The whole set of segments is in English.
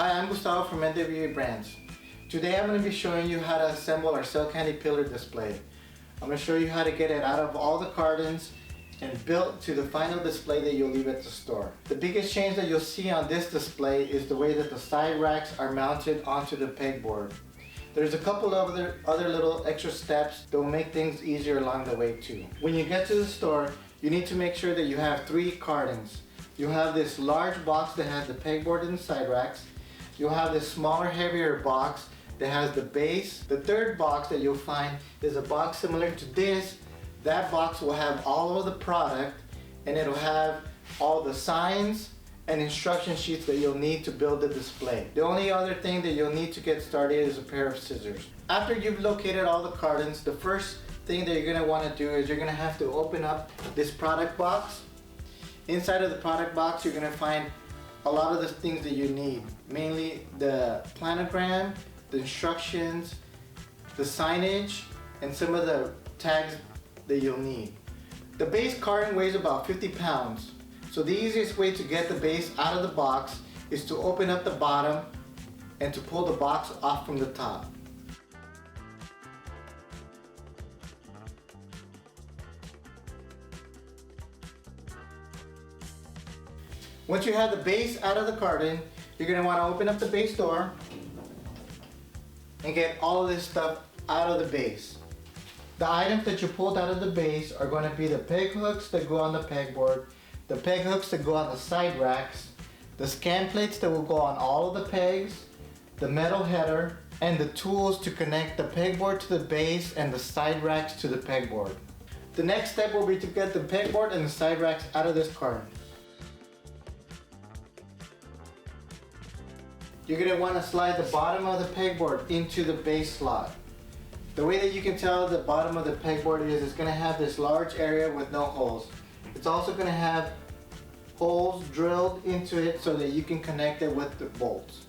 Hi, I'm Gustavo from NWA Brands. Today I'm going to be showing you how to assemble our Cell Candy Pillar display. I'm going to show you how to get it out of all the cartons and built to the final display that you'll leave at the store. The biggest change that you'll see on this display is the way that the side racks are mounted onto the pegboard. There's a couple of other little extra steps that will make things easier along the way too. When you get to the store, you need to make sure that you have 3 cartons. You'll have this large box that has the pegboard and the side racks. You'll have this smaller, heavier box that has the base. The third box that you'll find is a box similar to this. That box will have all of the product, and it'll have all the signs and instruction sheets that you'll need to build the display. The only other thing that you'll need to get started is a pair of scissors. After you've located all the cartons, the first thing that you're going to want to do is you're going to have to open up this product box. Inside of the product box, you're going to find a lot of the things that you need, mainly the planogram, the instructions, the signage, and some of the tags that you'll need. The base carton weighs about 50 pounds, so the easiest way to get the base out of the box is to open up the bottom and to pull the box off from the top. Once you have the base out of the carton, you're going to want to open up the base door and get all of this stuff out of the base. The items that you pulled out of the base are going to be the peg hooks that go on the pegboard, the peg hooks that go on the side racks, the scan plates that will go on all of the pegs, the metal header, and the tools to connect the pegboard to the base and the side racks to the pegboard. The next step will be to get the pegboard and the side racks out of this carton. You're going to want to slide the bottom of the pegboard into the base slot. The way that you can tell the bottom of the pegboard is it's going to have this large area with no holes. It's also going to have holes drilled into it so that you can connect it with the bolts.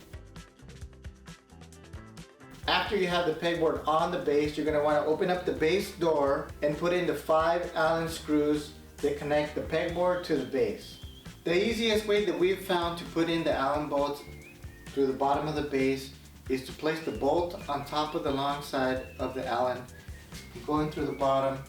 After you have the pegboard on the base, you're going to want to open up the base door and put in the 5 Allen screws that connect the pegboard to the base. The easiest way that we've found to put in the Allen bolts through the bottom of the base is to place the bolt on top of the long side of the Allen, go in through the bottom,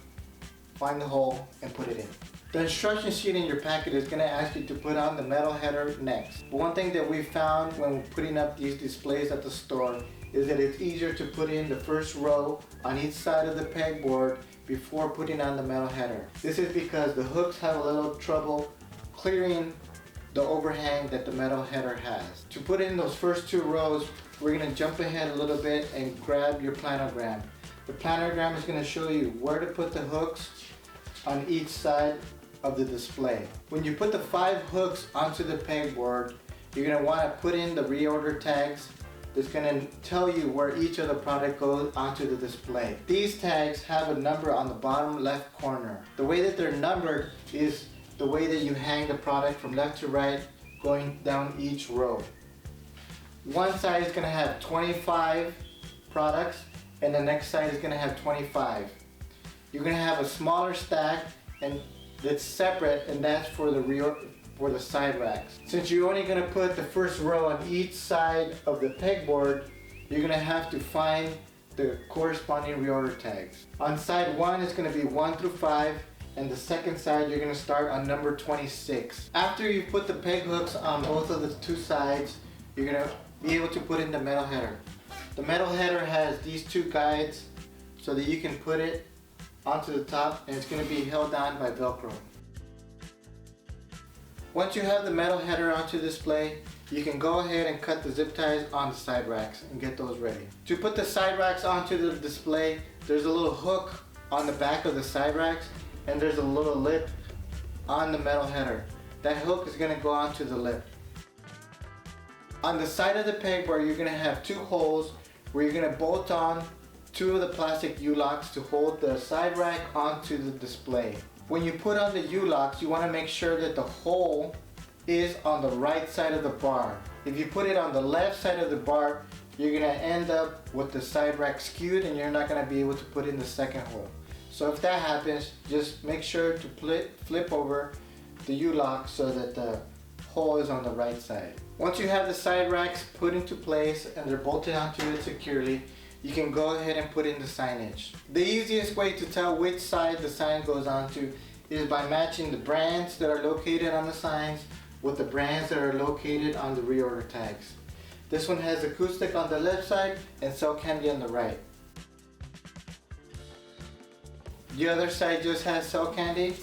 find the hole, and put it in. The instruction sheet in your packet is going to ask you to put on the metal header next. But one thing that we found when putting up these displays at the store is that it's easier to put in the first row on each side of the pegboard before putting on the metal header. This is because the hooks have a little trouble clearing the overhang that the metal header has. To put in those first 2 rows, we're going to jump ahead a little bit and grab your planogram. The planogram is going to show you where to put the hooks on each side of the display. When you put the 5 hooks onto the pegboard, you're going to want to put in the reorder tags that's going to tell you where each of the product goes onto the display. These tags have a number on the bottom left corner. The way that they're numbered is the way that you hang the product from left to right going down each row. One side is going to have 25 products and the next side is going to have 25. You're going to have a smaller stack and that's separate, and that's for the side racks. Since you're only going to put the first row on each side of the pegboard, you're going to have to find the corresponding reorder tags. On side 1 is going to be 1 through 5. And the second side, you're going to start on number 26. After you put the peg hooks on both of the 2 sides, you're going to be able to put in the metal header. The metal header has these 2 guides so that you can put it onto the top, and it's going to be held down by Velcro. Once you have the metal header onto display, you can go ahead and cut the zip ties on the side racks and get those ready. To put the side racks onto the display, there's a little hook on the back of the side racks, and there's a little lip on the metal header. That hook is going to go onto the lip. On the side of the pegboard, you're going to have 2 holes where you're going to bolt on 2 of the plastic U-locks to hold the side rack onto the display. When you put on the U-locks, you want to make sure that the hole is on the right side of the bar. If you put it on the left side of the bar, you're going to end up with the side rack skewed and you're not going to be able to put in the second hole. So if that happens, just make sure to flip over the U-lock so that the hole is on the right side. Once you have the side racks put into place and they're bolted onto it securely, you can go ahead and put in the signage. The easiest way to tell which side the sign goes onto is by matching the brands that are located on the signs with the brands that are located on the reorder tags. This one has Acoustic on the left side and Sell Candy on the right. The other side just has Sell Candy,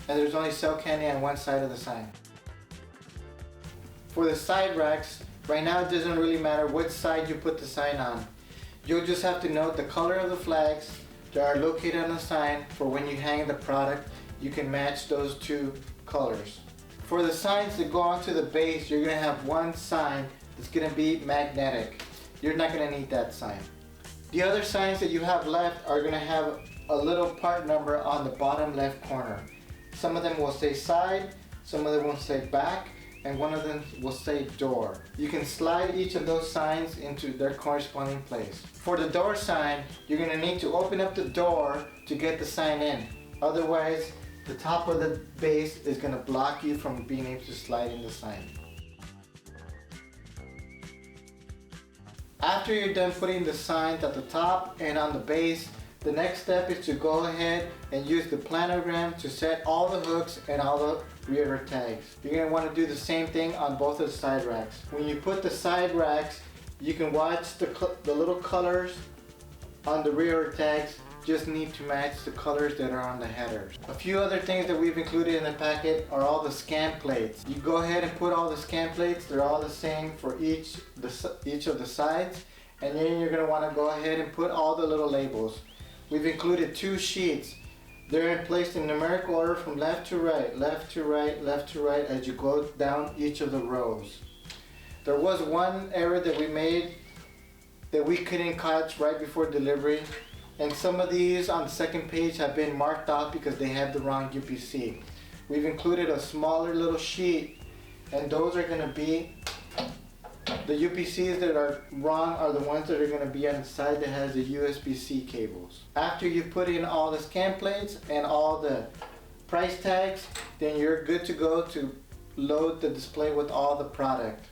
and there's only Sell Candy on one side of the sign. For the side racks, right now it doesn't really matter which side you put the sign on. You'll just have to note the color of the flags that are located on the sign for when you hang the product, you can match those two colors. For the signs that go onto the base, you're going to have one sign that's going to be magnetic. You're not going to need that sign. The other signs that you have left are going to have a little part number on the bottom left corner. Some of them will say side, some of them will say back, and one of them will say door. You can slide each of those signs into their corresponding place. For the door sign, you're going to need to open up the door to get the sign in. Otherwise, the top of the base is going to block you from being able to slide in the sign. After you're done putting the signs at the top and on the base, the next step is to go ahead and use the planogram to set all the hooks and all the reorder tags. You're going to want to do the same thing on both of the side racks. When you put the side racks, you can watch the little colors on the reorder tags just need to match the colors that are on the headers. A few other things that we've included in the packet are all the scan plates. You go ahead and put all the scan plates, they're all the same for each of the sides, and then you're going to want to go ahead and put all the little labels. We've included 2 sheets. They're placed in numerical order from left to right, left to right, left to right as you go down each of the rows. There was one error that we made that we couldn't catch right before delivery, and some of these on the second page have been marked off because they have the wrong UPC. We've included a smaller little sheet, and those are going to be the UPCs that are wrong are the ones that are going to be on the side that has the USB-C cables. After you put in all the scan plates and all the price tags, then you're good to go to load the display with all the product.